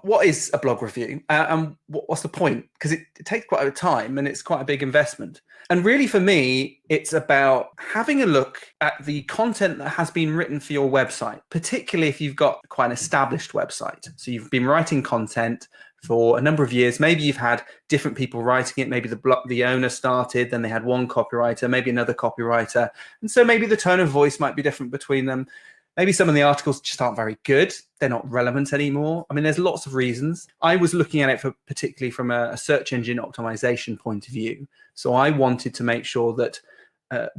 What is a blog review, and what's the point? Because it takes quite a bit of time and it's quite a big investment. And really for me, it's about having a look at the content that has been written for your website, particularly if you've got quite an established website. So you've been writing content for a number of years. Maybe you've had different people writing it. Maybe the owner started, then they had one copywriter, maybe another copywriter. And so maybe the tone of voice might be different between them. Maybe some of the articles just aren't very good. They're not relevant anymore. I mean, there's lots of reasons. I was looking at it particularly from a search engine optimization point of view. So I wanted to make sure that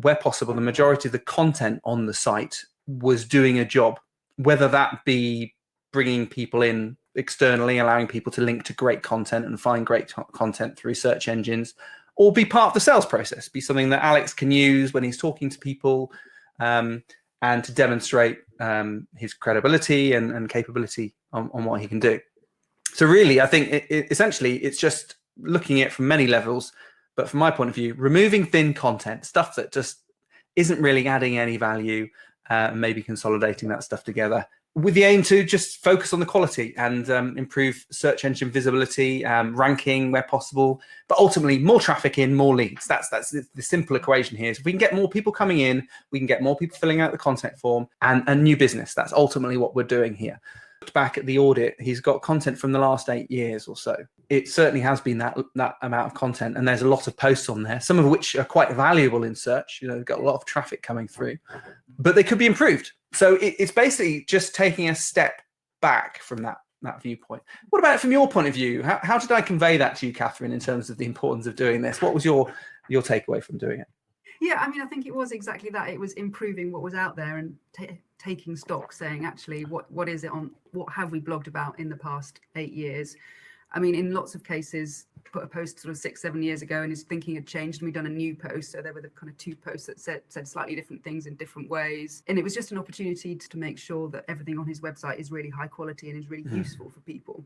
where possible, the majority of the content on the site was doing a job, whether that be bringing people in externally, allowing people to link to great content and find great content through search engines, or be part of the sales process, be something that Alex can use when he's talking to people, and to demonstrate his credibility and capability on what he can do. So really, I think essentially it's just looking at it from many levels, but from my point of view, removing thin content, stuff that just isn't really adding any value, maybe consolidating that stuff together with the aim to just focus on the quality and improve search engine visibility, ranking where possible, but ultimately more traffic in, more leads. That's the simple equation here. So if we can get more people coming in, we can get more people filling out the contact form and new business. That's ultimately what we're doing here. Looked back at the audit, he's got content from the last 8 years or so. It certainly has been that amount of content, and there's a lot of posts on there, some of which are quite valuable in search. They've got a lot of traffic coming through, but they could be improved. So it's basically just taking a step back from that viewpoint. What about from your point of view? How did I convey that to you, Catherine, in terms of the importance of doing this? What was your takeaway from doing it? Yeah, I mean, I think it was exactly that. It was improving what was out there and taking stock, saying, actually, what is it on, what have we blogged about in the past 8 years? I mean, in lots of cases, put a post sort of 6-7 years ago and his thinking had changed and we'd done a new post. So there were the kind of 2 posts that said slightly different things in different ways. And it was just an opportunity to make sure that everything on his website is really high quality and is really useful for people.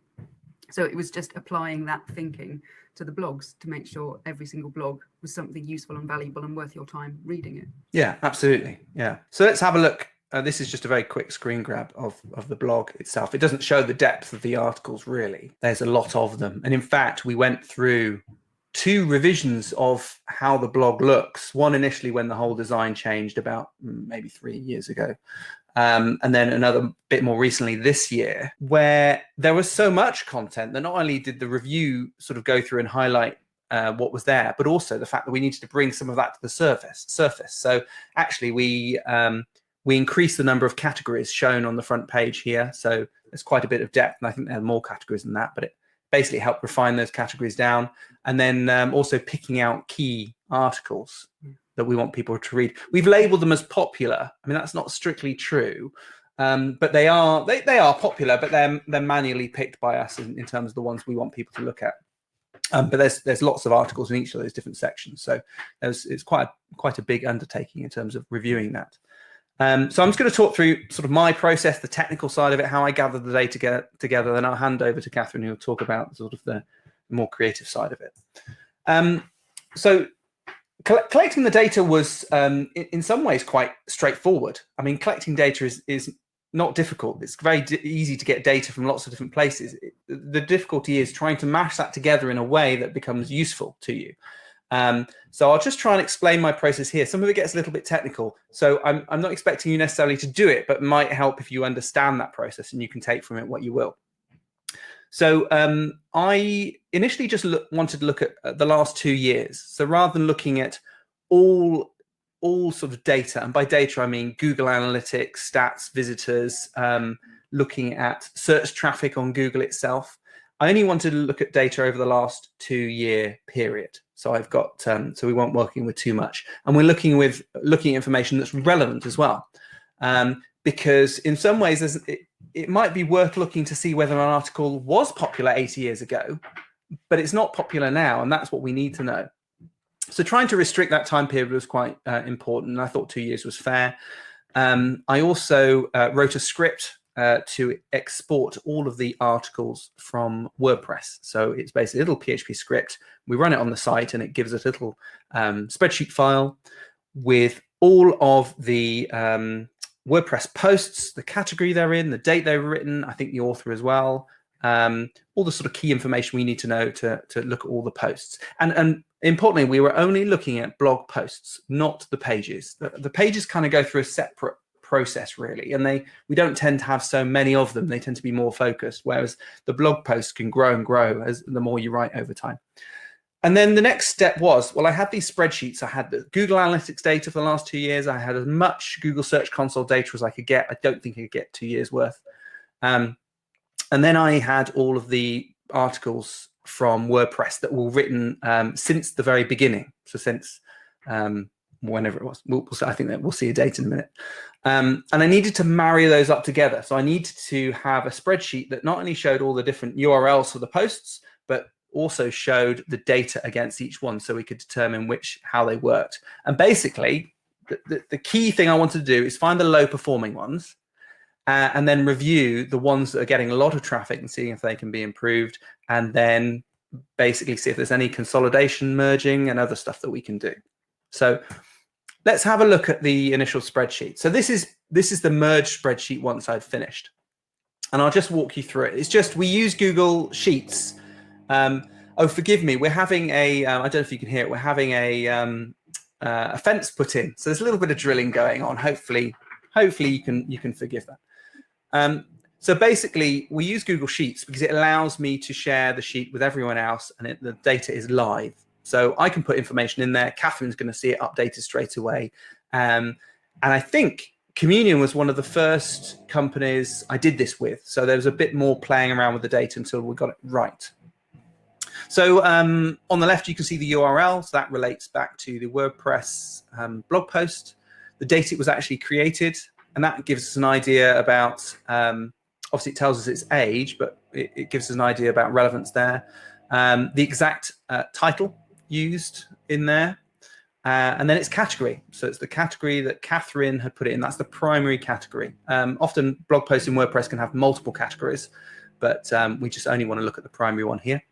So it was just applying that thinking to the blogs to make sure every single blog was something useful and valuable and worth your time reading it. Yeah, absolutely. Yeah. So let's have a look. This is just a very quick screen grab of the blog itself. It doesn't show the depth of the articles, really. There's a lot of them. And in fact, we went through 2 revisions of how the blog looks. One initially when the whole design changed about maybe 3 years ago. And then another bit more recently this year, where there was so much content that not only did the review sort of go through and highlight what was there, but also the fact that we needed to bring some of that to the surface. So actually we increased the number of categories shown on the front page here. So there's quite a bit of depth, and I think there are more categories than that, but it basically helped refine those categories down. And then also picking out key articles that we want people to read. We've labeled them as popular. I mean, that's not strictly true, but they are popular, but they're manually picked by us in terms of the ones we want people to look at. But there's lots of articles in each of those different sections. So it's quite a big undertaking in terms of reviewing that. So I'm just going to talk through sort of my process, the technical side of it, how I gather the data together. Then I'll hand over to Catherine, who will talk about sort of the more creative side of it. So collecting the data was, in some ways, quite straightforward. I mean, collecting data is not difficult. It's very easy to get data from lots of different places. The difficulty is trying to mash that together in a way that becomes useful to you. So I'll just try and explain my process here. Some of it gets a little bit technical, so I'm not expecting you necessarily to do it, but it might help if you understand that process and you can take from it what you will. So I initially just wanted to look at the last 2 years. So rather than looking at all sort of data, and by data I mean Google Analytics, stats, visitors, looking at search traffic on Google itself, I only wanted to look at data over the last 2-year period. So I've got, so we weren't working with too much. And we're looking at information that's relevant as well. Because in some ways, it might be worth looking to see whether an article was popular 80 years ago, but it's not popular now. And that's what we need to know. So trying to restrict that time period was quite important. And I thought 2 years was fair. I also wrote a script to export all of the articles from WordPress. So it's basically a little PHP script. We run it on the site and it gives us a little spreadsheet file with all of the WordPress posts, the category they're in, the date they were written, I think the author as well, all the sort of key information we need to know to look at all the posts. And importantly, we were only looking at blog posts, not the pages. The pages kind of go through a separate process, really, and we don't tend to have so many of them. They tend to be more focused, whereas the blog posts can grow and grow as the more you write over time. And then the next step was, well, I had these spreadsheets. I had the Google Analytics data for the last 2 years. I had as much Google Search Console data as I could get. I don't think I could get 2 years worth. And then I had all of the articles from WordPress that were written since the very beginning. So since whenever it was. I think that we'll see a date in a minute. And I needed to marry those up together. So I needed to have a spreadsheet that not only showed all the different URLs for the posts, but also showed the data against each one, so we could determine how they worked. And basically, the key thing I wanted to do is find the low performing ones and then review the ones that are getting a lot of traffic and seeing if they can be improved, and then basically see if there's any consolidation, merging, and other stuff that we can do. So let's have a look at the initial spreadsheet. So this is the merge spreadsheet once I'd finished, and I'll just walk you through it. It's just we use Google Sheets. Oh, forgive me. We're having I don't know if you can hear it. We're having a fence put in, so there's a little bit of drilling going on. Hopefully you can forgive that. So basically, we use Google Sheets because it allows me to share the sheet with everyone else, and the data is live. So I can put information in there. Catherine's going to see it updated straight away. And I think Communion was one of the first companies I did this with. So there was a bit more playing around with the data until we got it right. So on the left, you can see the URL. So that relates back to the WordPress blog post, the date it was actually created. And that gives us an idea about, obviously it tells us its age, but it gives us an idea about relevance there. The exact title used in there. And then its category. So it's the category that Catherine had put it in. That's the primary category. Often blog posts in WordPress can have multiple categories, but we just only want to look at the primary one here.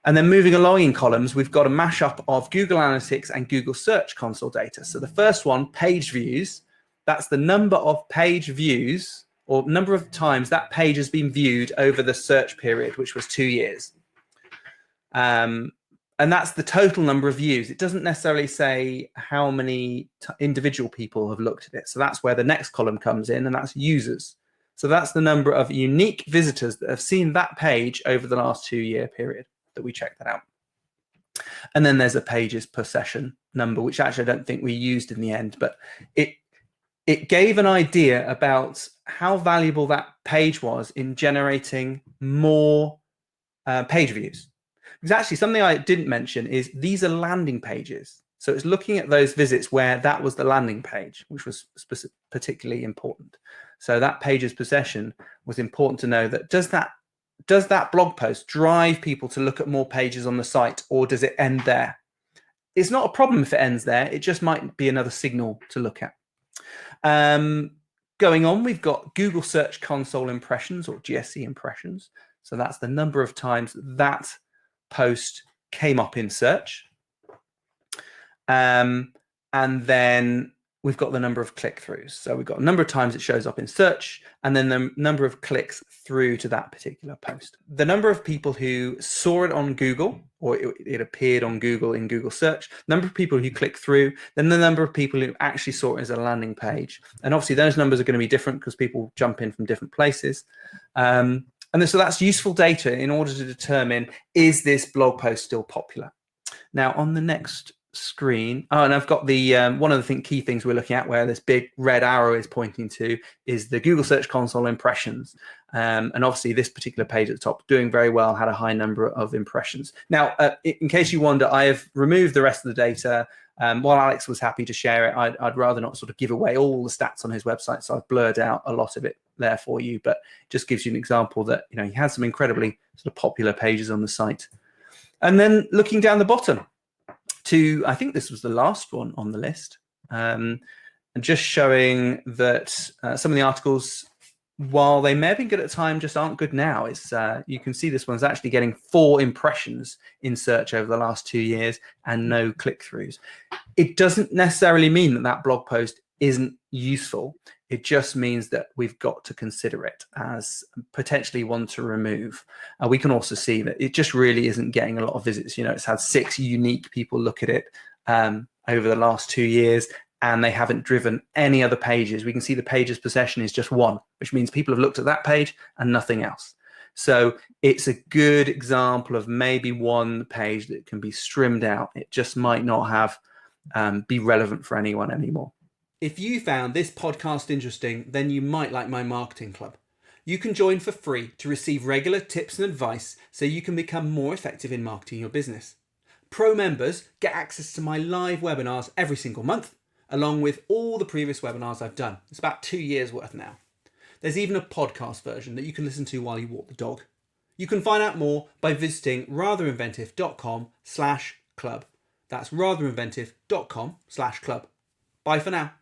And then moving along in columns, we've got a mashup of Google Analytics and Google Search Console data. So the first one, page views, that's the number of page views or number of times that page has been viewed over the search period, which was 2 years. And that's the total number of views. It doesn't necessarily say how many individual people have looked at it. So that's where the next column comes in, and that's users. So that's the number of unique visitors that have seen that page over the last 2 year period that we checked that out. And then there's a pages per session number, which actually I don't think we used in the end, but it gave an idea about how valuable that page was in generating more page views. Because actually something I didn't mention is these are landing pages. So it's looking at those visits where that was the landing page, which was particularly important. So that pages per session was important to know that does that blog post drive people to look at more pages on the site, or does it end there? It's not a problem if it ends there. It just might be another signal to look at. Going on, we've got Google Search Console Impressions, or Gsc Impressions. So that's the number of times that post came up in search. And then we've got the number of click-throughs. So we've got a number of times it shows up in search, and then the number of clicks through to that particular post. The number of people who saw it on Google, or it appeared on Google in Google search, number of people who click through, then the number of people who actually saw it as a landing page. And obviously those numbers are going to be different because people jump in from different places. So that's useful data in order to determine, is this blog post still popular? Now on the next screen, and I've got the one of the key things we're looking at where this big red arrow is pointing to is the Google Search Console impressions, and obviously this particular page at the top doing very well, had a high number of impressions. Now in case you wonder, I have removed the rest of the data. While Alex was happy to share it, I'd rather not sort of give away all the stats on his website, so I've blurred out a lot of it there for you, but it just gives you an example that he has some incredibly sort of popular pages on the site. And then looking down the bottom to, I think this was the last one on the list, and just showing that some of the articles, while they may have been good at the time, just aren't good now. It's you can see this one's actually getting 4 impressions in search over the last 2 years and no click-throughs. It doesn't necessarily mean that blog post isn't useful. It just means that we've got to consider it as potentially one to remove. We can also see that it just really isn't getting a lot of visits. It's had 6 unique people look at it over the last 2 years, and they haven't driven any other pages. We can see the pages per session is just 1, which means people have looked at that page and nothing else. So it's a good example of maybe one page that can be trimmed out. It just might not have be relevant for anyone anymore. If you found this podcast interesting, then you might like my marketing club. You can join for free to receive regular tips and advice so you can become more effective in marketing your business. Pro members get access to my live webinars every single month, along with all the previous webinars I've done. It's about 2 years worth now. There's even a podcast version that you can listen to while you walk the dog. You can find out more by visiting ratherinventive.com/club. That's ratherinventive.com/club. Bye for now.